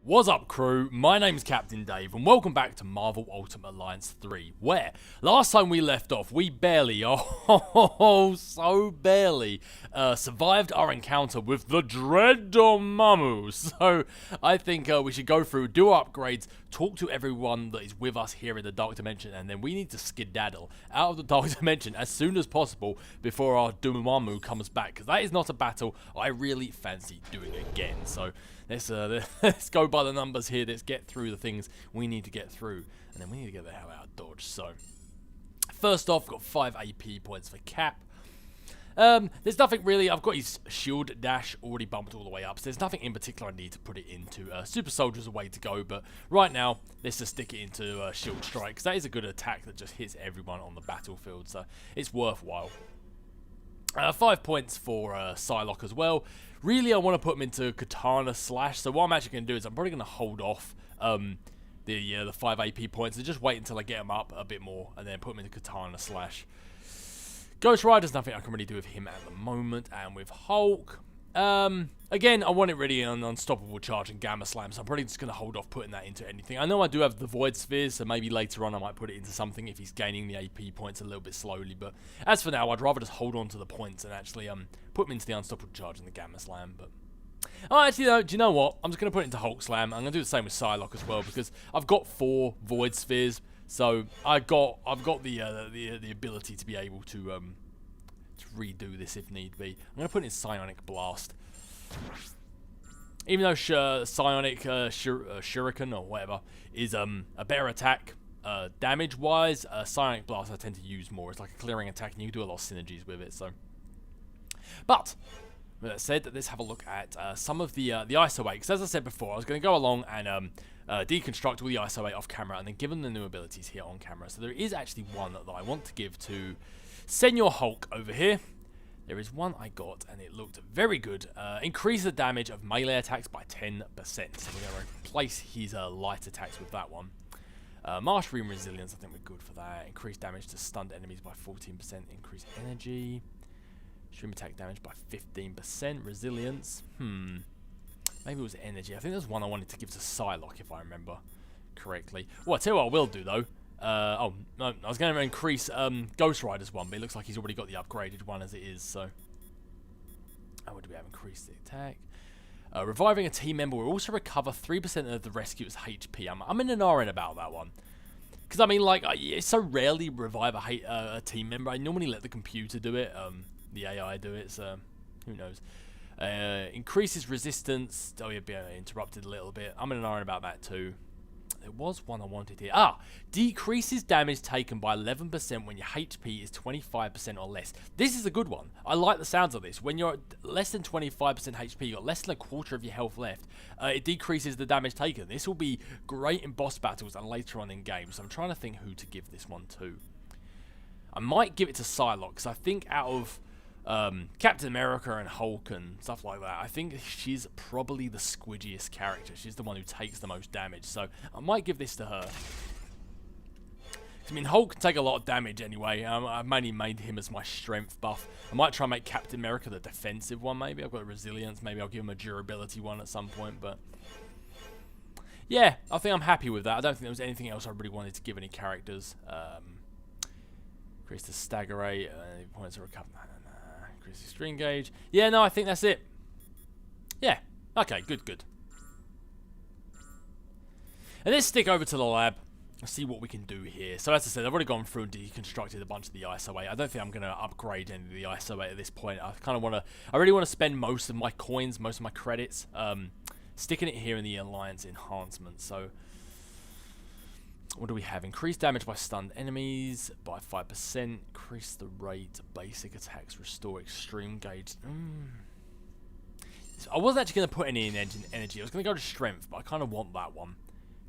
What's up, crew? My name's Captain Dave, and welcome back to Marvel Ultimate Alliance 3, where last time we left off, we barely, so barely, survived our encounter with the Dread-Dormammu. So, I think we should go through, do our upgrades, talk to everyone that is with us here in the Dark Dimension, and then we need to skedaddle out of the Dark Dimension as soon as possible before our Dormammu comes back, because that is not a battle I really fancy doing again. So, let's go by the numbers here. Let's get through the things we need to get through. And then we need to get the hell out of Dodge. So, first off, got 5 AP points for Cap. There's nothing really. I've got his shield dash already bumped all the way up. So there's nothing in particular I need to put it into. Super Soldier's a way to go. But right now, let's just stick it into Shield Strike. Because that is a good attack that just hits everyone on the battlefield. So it's worthwhile. 5 points for Psylocke as well. Really, I want to put him into Katana Slash. So what I'm actually going to do is I'm probably going to hold off the 5 AP points and just wait until I get him up a bit more and then put him into Katana Slash. Ghostrider's nothing I can really do with him at the moment. And with Hulk, again, I want it really an Unstoppable Charge and Gamma Slam, so I'm probably just going to hold off putting that into anything. I know I do have the Void Spheres, so maybe later on I might put it into something if he's gaining the AP points a little bit slowly, but as for now, I'd rather just hold on to the points and actually put him into the Unstoppable Charge and the Gamma Slam. But oh, actually, though, do you know what? I'm just going to put it into Hulk Slam. I'm going to do the same with Psylocke as well, because I've got 4 Void Spheres, so I've got the ability to be able to redo this if need be. I'm going to put it in Psionic Blast. Even though Psionic Shuriken or whatever is a better attack damage-wise, Psionic Blast I tend to use more. It's like a clearing attack and you can do a lot of synergies with it. So, but with that said, let's have a look at some of the ISO 8. Because as I said before, I was going to go along and deconstruct all the ISO 8 off camera and then give them the new abilities here on camera. So there is actually one that I want to give to Senor Hulk over here. There is one I got, and it looked very good. Increase the damage of melee attacks by 10%. So we're going to replace his light attacks with that one. Mastery and Resilience, I think we're good for that. Increase damage to stunned enemies by 14%. Increase energy. Stream attack damage by 15%. Resilience. Maybe it was energy. I think there's one I wanted to give to Psylocke, if I remember correctly. Well, I tell you what I will do, though. Oh, no, I was going to increase Ghostrider's one, but it looks like he's already got the upgraded one as it is, so. Oh, what do we have? Increase the attack. Reviving a team member will also recover 3% of the rescuer's HP. I'm in an RN about that one. Because, I mean, like, I so rarely revive a team member. I normally let the computer do it, the AI do it, so who knows. Increases resistance. Oh, you're being interrupted a little bit. I'm in an RN about that too. There was one I wanted here. Decreases damage taken by 11% when your HP is 25% or less. This is a good one. I like the sounds of this. When you're at less than 25% HP, you've got less than a quarter of your health left, it decreases the damage taken. This will be great in boss battles and later on in games. So I'm trying to think who to give this one to. I might give it to Psylocke, because I think out of Captain America and Hulk and stuff like that, I think she's probably the squidgiest character. She's the one who takes the most damage, so I might give this to her. I mean, Hulk can take a lot of damage anyway. I've mainly made him as my strength buff. I might try and make Captain America the defensive one, maybe. I've got resilience. Maybe I'll give him a durability one at some point, but yeah, I think I'm happy with that. I don't think there was anything else I really wanted to give any characters. Increase the stagger rate, points of recovery. Increase the string gauge. Yeah, no, I think that's it. Yeah, okay, good. And let's stick over to the lab. Let's see what we can do here. So as I said, I've already gone through and deconstructed a bunch of the ISO 8. I don't think I'm going to upgrade any of the ISO 8 at this point. I really want to spend most of my coins, most of my credits, sticking it here in the Alliance enhancement. So what do we have? Increased damage by stunned enemies by 5%. Increase the rate. Basic attacks. Restore extreme gauge. So I wasn't actually going to put any in energy. I was going to go to strength, but I kind of want that one.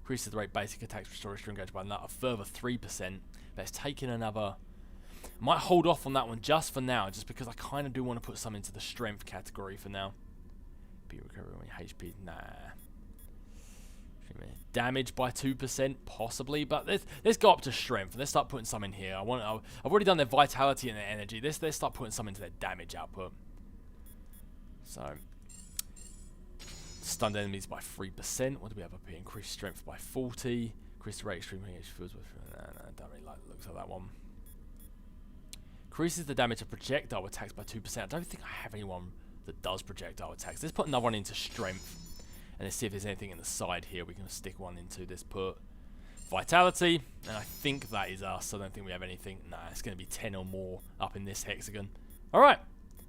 Increases the rate. Basic attacks. Restore extreme gauge by a further 3%. But it's taking another. I might hold off on that one just for now, just because I kind of do want to put some into the strength category for now. Be recovery when your HP. Nah. Damage by 2%, possibly, but let's go up to strength. Let's start putting some in here. I've already done their vitality and their energy. Let's start putting some into their damage output. So Stunned enemies by 3%. What do we have up here? Increased strength by 40. Increased rate extreme damage. No, don't really like the looks of that one. Increases the damage of projectile attacks by 2%. I don't think I have anyone that does projectile attacks. Let's put another one into strength. And let's see if there's anything in the side here we can stick one into. Let's put vitality. And I think that is us. I don't think we have anything. Nah, it's going to be 10 or more up in this hexagon. Alright.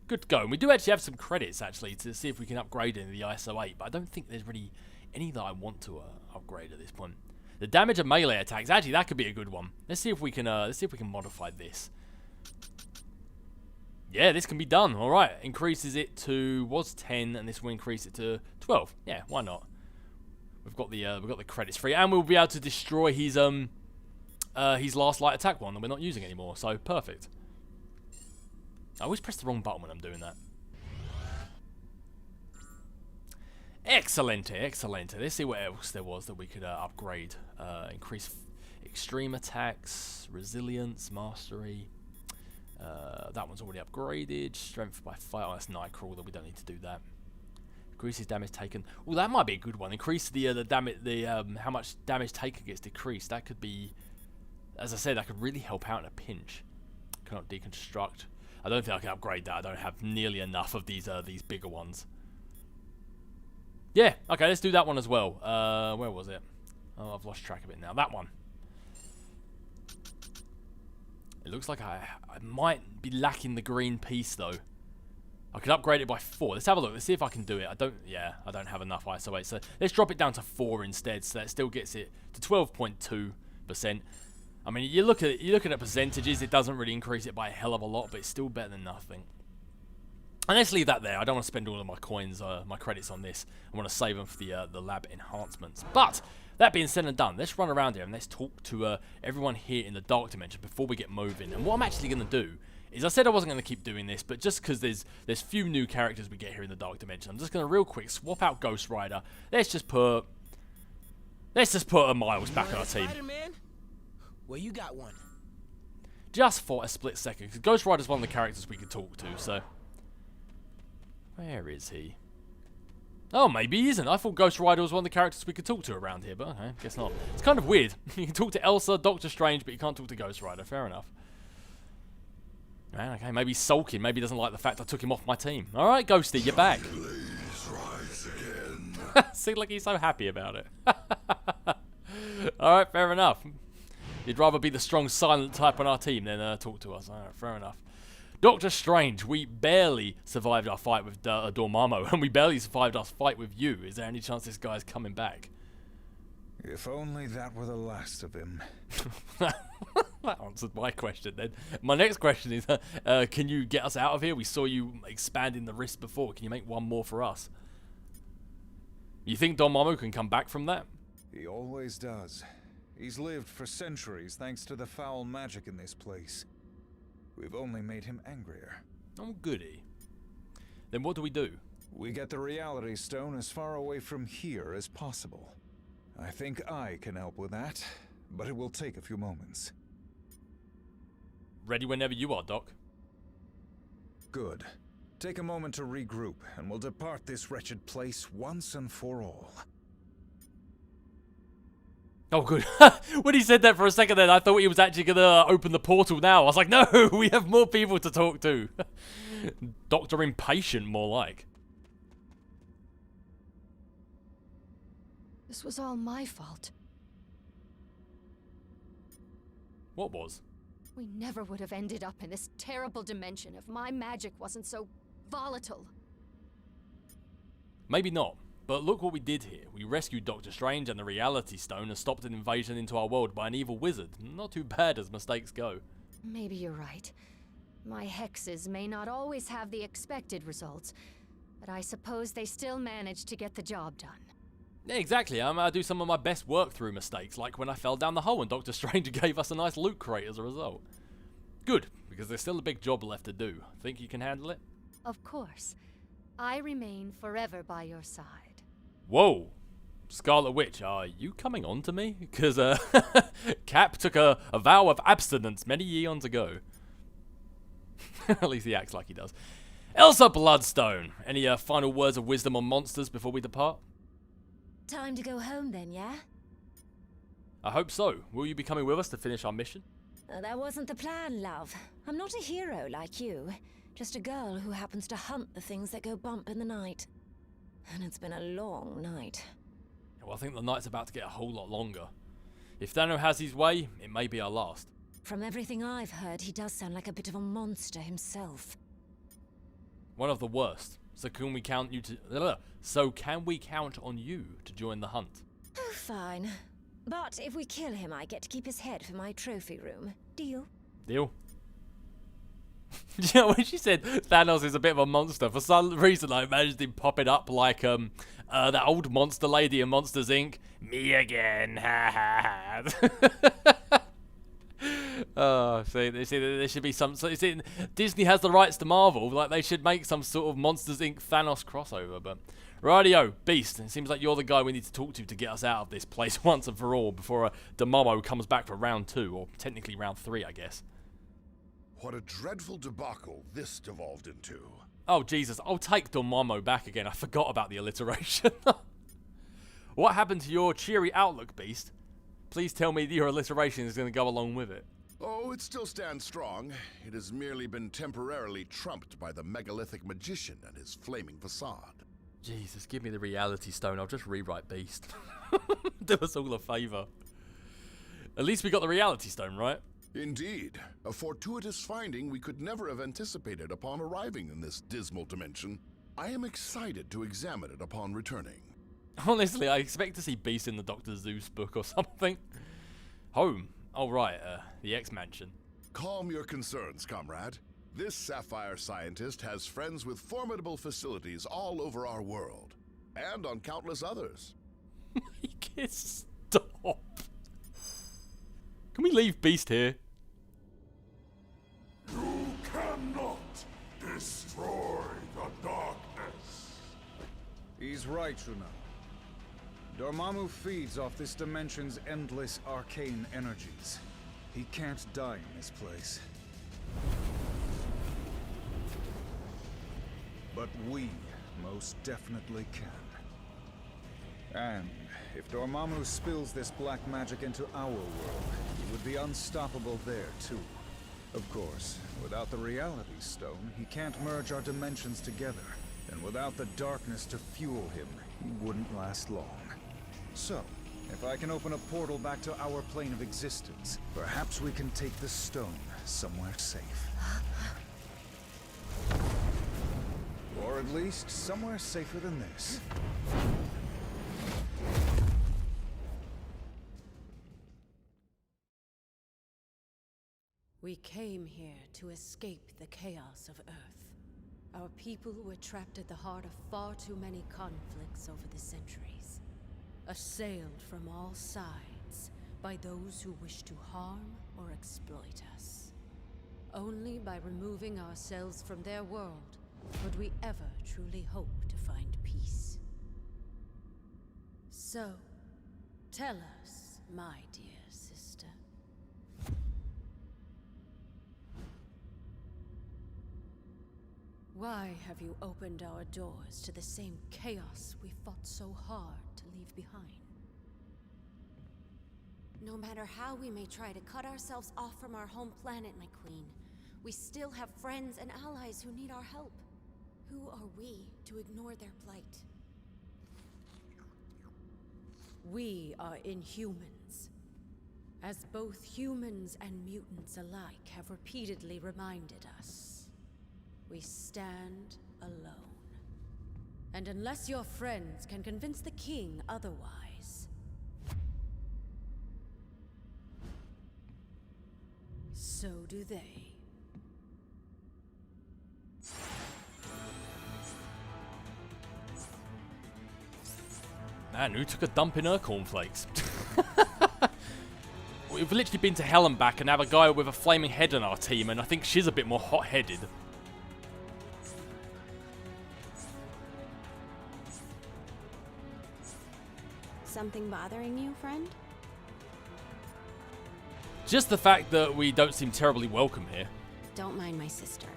Good to go. And we do actually have some credits, actually, to see if we can upgrade into the ISO 8. But I don't think there's really any that I want to upgrade at this point. The damage of melee attacks. Actually, that could be a good one. Let's see if we can modify this. Yeah, this can be done. All right, increases it to was 10, and this will increase it to 12. Yeah, why not? We've got the credits free, and we'll be able to destroy his last light attack one that we're not using anymore. So perfect. I always press the wrong button when I'm doing that. Excellent, excellent. Let's see what else there was that we could upgrade. Increase extreme attacks, resilience, mastery. That one's already upgraded. Strength by 5. Oh, that's Nightcrawler. That we don't need to do that. Increases damage taken. Oh, that might be a good one. Increase the damage. How much damage taken gets decreased. That could be, as I said, that could really help out in a pinch. Cannot deconstruct. I don't think I can upgrade that. I don't have nearly enough of these bigger ones. Yeah. Okay. Let's do that one as well. Where was it? Oh, I've lost track of it now. That one. It looks like I might be lacking the green piece though. I could upgrade it by 4. Let's have a look. Let's see if I can do it. I don't have enough ISO 8. So let's drop it down to 4 instead. So that still gets it to 12.2%. I mean, you're looking at percentages. It doesn't really increase it by a hell of a lot, but it's still better than nothing. And let's leave that there. I don't want to spend all of my coins, my credits on this. I want to save them for the lab enhancements. But that being said and done, let's run around here and let's talk to everyone here in the Dark Dimension before we get moving. And what I'm actually going to do is, I said I wasn't going to keep doing this, but just because there's few new characters we get here in the Dark Dimension, I'm just going to real quick swap out Ghostrider. Let's just put a Miles back on our team. Well, you got one. Just for a split second, because Ghostrider's one of the characters we could talk to. So where is he? Oh, maybe he isn't. I thought Ghostrider was one of the characters we could talk to around here, but okay, guess not. It's kind of weird. You can talk to Elsa, Doctor Strange, but you can't talk to Ghostrider. Fair enough. Man, okay, maybe he's sulking. Maybe he doesn't like the fact I took him off my team. All right, Ghosty, you're back. Seems like he's so happy about it. All right, fair enough. You'd rather be the strong, silent type on our team than talk to us. All right, fair enough. Doctor Strange, we barely survived our fight with Dormammu, and we barely survived our fight with you. Is there any chance this guy's coming back? If only that were the last of him. That answered my question then. My next question is, can you get us out of here? We saw you expanding the wrist before. Can you make one more for us? You think Dormammu can come back from that? He always does. He's lived for centuries thanks to the foul magic in this place. We've only made him angrier. Oh, goody. Then what do we do? We get the Reality Stone as far away from here as possible. I think I can help with that, but it will take a few moments. Ready whenever you are, Doc. Good. Take a moment to regroup, and we'll depart this wretched place once and for all. Oh, good. When he said that for a second then, I thought he was actually going to open the portal now. I was like, no, we have more people to talk to. Dr. Impatient, more like. This was all my fault. What was? We never would have ended up in this terrible dimension if my magic wasn't so volatile. Maybe not. But look what we did here. We rescued Doctor Strange and the Reality Stone and stopped an invasion into our world by an evil wizard. Not too bad as mistakes go. Maybe you're right. My hexes may not always have the expected results, but I suppose they still manage to get the job done. Yeah, exactly. I do some of my best work through mistakes, like when I fell down the hole and Doctor Strange gave us a nice loot crate as a result. Good, because there's still a big job left to do. Think you can handle it? Of course. I remain forever by your side. Whoa. Scarlet Witch, are you coming on to me? Because Cap took a vow of abstinence many eons ago. At least he acts like he does. Elsa Bloodstone, any final words of wisdom on monsters before we depart? Time to go home then, yeah? I hope so. Will you be coming with us to finish our mission? That wasn't the plan, love. I'm not a hero like you. Just a girl who happens to hunt the things that go bump in the night. And it's been a long night. Well, I think the night's about to get a whole lot longer. If Dano has his way, it may be our last. From everything I've heard, he does sound like a bit of a monster himself. One of the worst. So can we count on you to join the hunt? Oh, fine. But if we kill him, I get to keep his head for my trophy room. Deal? Deal. You know, when she said Thanos is a bit of a monster, for some reason I imagined him popping up like that old monster lady in Monsters Inc. Me again, ha ha ha. Oh, see, there should be some. So, see, Disney has the rights to Marvel. Like they should make some sort of Monsters Inc. Thanos crossover. But rightio, Beast. It seems like you're the guy we need to talk to get us out of this place once and for all before Dormammu comes back for round 2, or technically round 3, I guess. What a dreadful debacle this devolved into. Oh Jesus, I'll take Dormammu back again. I forgot about the alliteration. What happened to your cheery outlook, Beast? Please tell me your alliteration is going to go along with it. Oh, it still stands strong. It has merely been temporarily trumped by the megalithic magician and his flaming facade. Jesus, give me the reality stone. I'll just rewrite Beast. Do us all a favour. At least we got the reality stone, right? Indeed. A fortuitous finding we could never have anticipated upon arriving in this dismal dimension. I am excited to examine it upon returning. Honestly, I expect to see Beast in the Dr. Zeus book or something. Home. Oh, right. The X-Mansion. Calm your concerns, comrade. This Sapphire scientist has friends with formidable facilities all over our world. And on countless others. Stop. Can we leave Beast here? You cannot destroy the darkness. He's right, Shuna. Dormammu feeds off this dimension's endless arcane energies. He can't die in this place. But we most definitely can. And if Dormammu spills this black magic into our world, he would be unstoppable there too. Of course, without the Reality Stone, he can't merge our dimensions together. And without the darkness to fuel him, he wouldn't last long. So, if I can open a portal back to our plane of existence, perhaps we can take the stone somewhere safe. Or at least somewhere safer than this. We came here to escape the chaos of Earth. Our people were trapped at the heart of far too many conflicts over the centuries. Assailed from all sides by those who wish to harm or exploit us. Only by removing ourselves from their world would we ever truly hope to find peace. So, tell us, my dear sister. Why have you opened our doors to the same chaos we fought so hard to leave behind? No matter how we may try to cut ourselves off from our home planet, my queen, we still have friends and allies who need our help. Who are we to ignore their plight? We are Inhumans. As both humans and mutants alike have repeatedly reminded us, we stand alone. And unless your friends can convince the king otherwise, so do they. Man, who took a dump in her cornflakes? We've literally been to hell and back and have a guy with a flaming head on our team, and I think she's a bit more hot-headed. Something bothering you, friend? Just the fact that we don't seem terribly welcome here. Don't mind my sister.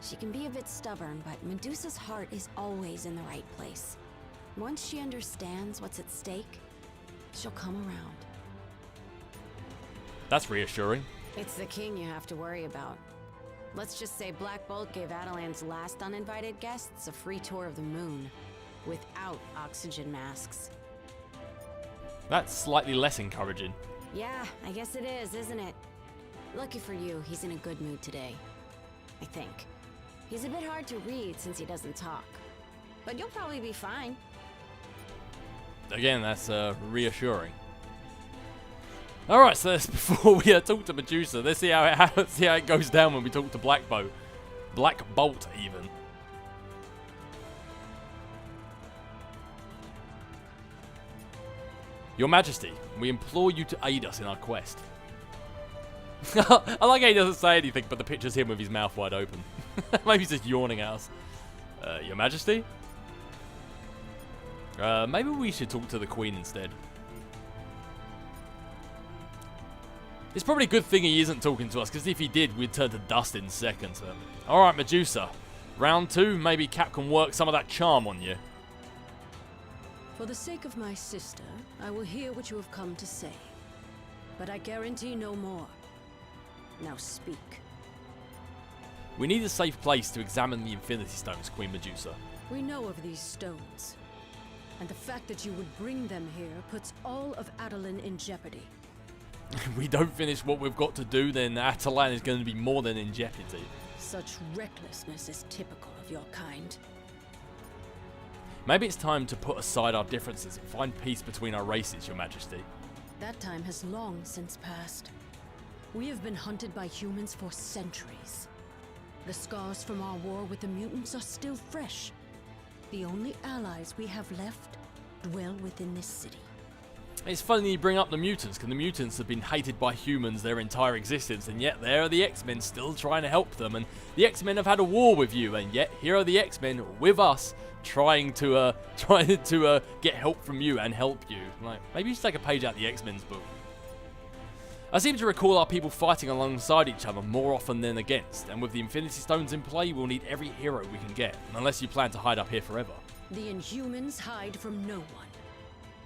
She can be a bit stubborn, but Medusa's heart is always in the right place. Once she understands what's at stake, she'll come around. That's reassuring. It's the king you have to worry about. Let's just say Black Bolt gave Attilan's last uninvited guests a free tour of the moon, without oxygen masks. That's slightly less encouraging. Yeah, I guess it is, isn't it? Lucky for you, he's in a good mood today. I think. He's a bit hard to read since he doesn't talk. But you'll probably be fine. Again, that's reassuring. Alright, so before we talk to Medusa, let's see how it goes down when we talk to Black Bolt, even. Your Majesty, we implore you to aid us in our quest. I like how he doesn't say anything, but the picture's him with his mouth wide open. Maybe he's just yawning at us. Your Majesty? Maybe we should talk to the Queen instead. It's probably a good thing he isn't talking to us, because if he did, we'd turn to dust in seconds. Alright, Medusa. Round 2, maybe Cap can work some of that charm on you. For the sake of my sister, I will hear what you have come to say. But I guarantee no more. Now speak. We need a safe place to examine the Infinity Stones, Queen Medusa. We know of these stones. And the fact that you would bring them here puts all of Attilan in jeopardy. If we don't finish what we've got to do, then Attilan is going to be more than in jeopardy. Such recklessness is typical of your kind. Maybe it's time to put aside our differences and find peace between our races, Your Majesty. That time has long since passed. We have been hunted by humans for centuries. The scars from our war with the mutants are still fresh. The only allies we have left dwell within this city. It's funny you bring up the mutants, because the mutants have been hated by humans their entire existence, and yet there are the X-Men still trying to help them, and the X-Men have had a war with you, and yet here are the X-Men with us, trying to get help from you and help you. Like, maybe you should take a page out of the X-Men's book. I seem to recall our people fighting alongside each other more often than against, and with the Infinity Stones in play, we'll need every hero we can get, unless you plan to hide up here forever. The Inhumans hide from no one.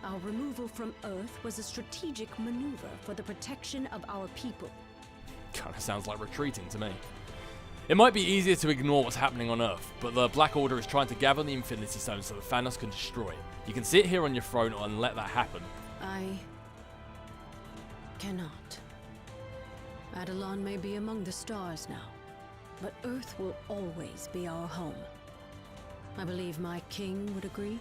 Our removal from Earth was a strategic maneuver for the protection of our people. Kinda sounds like retreating to me. It might be easier to ignore what's happening on Earth, but the Black Order is trying to gather the Infinity Stones so that Thanos can destroy it. You can sit here on your throne and let that happen. I cannot. Attilan may be among the stars now, but Earth will always be our home. I believe my king would agree.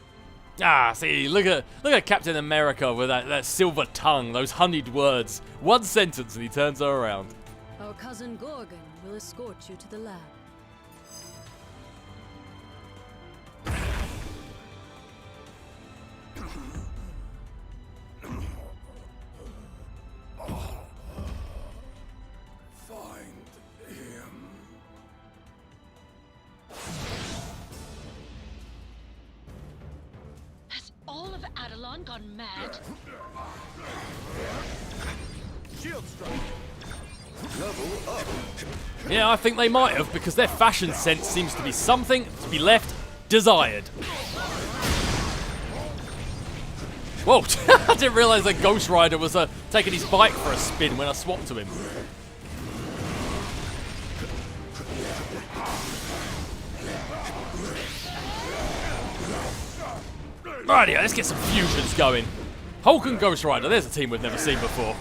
Ah, see, look at Captain America with that silver tongue, those honeyed words. One sentence and he turns her around. Our cousin Gorgon will escort you to the lab. All of Attilan gone mad? Shield strike. Level up. Yeah, I think they might have, because their fashion sense seems to be something to be left desired. Whoa, I didn't realise that Ghostrider was taking his bike for a spin when I swapped to him. Rightio, let's get some fusions going. Hulk and Ghostrider, there's a team we've never seen before.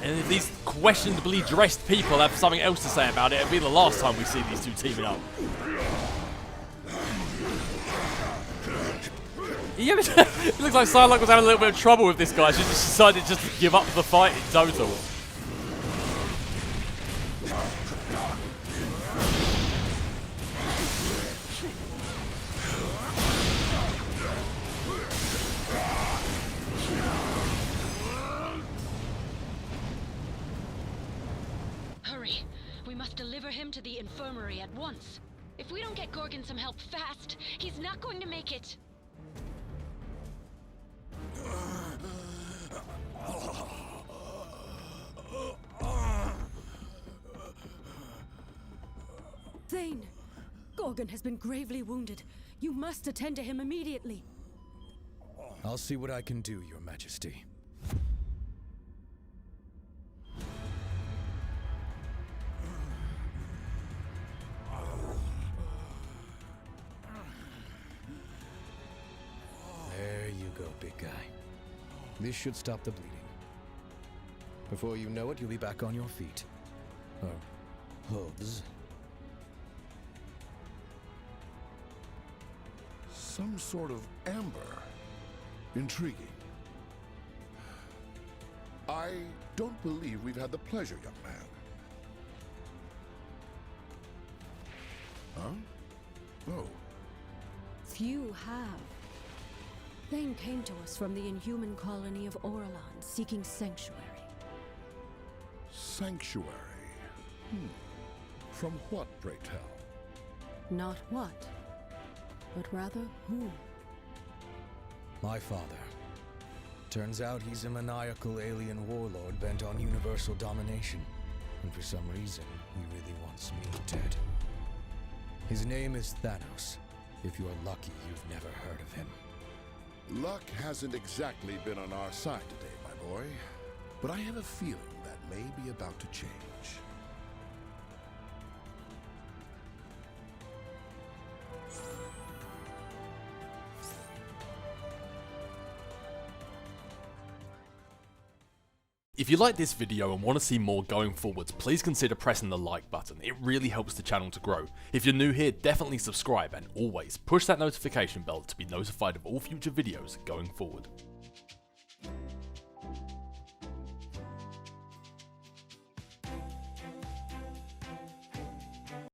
And if these questionably dressed people have something else to say about it, it'll be the last time we see these two teaming up. It looks like Psylocke was having a little bit of trouble with this guy. She just decided just to give up the fight in total. Hurry. We must deliver him to the infirmary at once. If we don't get Gorgon some help fast, he's not going to make it. Thane! Gorgon has been gravely wounded. You must attend to him immediately. I'll see what I can do, Your Majesty. There you go, big guy. This should stop the bleeding. Before you know it, you'll be back on your feet. Or hooves. Some sort of amber. Intriguing. I don't believe we've had the pleasure, young man. Huh? Oh. Few have. Thane came to us from the Inhuman colony of Orlan, seeking sanctuary. Sanctuary? From what, pray tell? Not what, but rather who. My father. Turns out he's a maniacal alien warlord bent on universal domination. And for some reason, he really wants me dead. His name is Thanos. If you're lucky, you've never heard of him. Luck hasn't exactly been on our side today, my boy. But I have a feeling that may be about to change. If you like this video and want to see more going forwards, please consider pressing the like button. It really helps the channel to grow. If you're new here, definitely subscribe and always push that notification bell to be notified of all future videos going forward.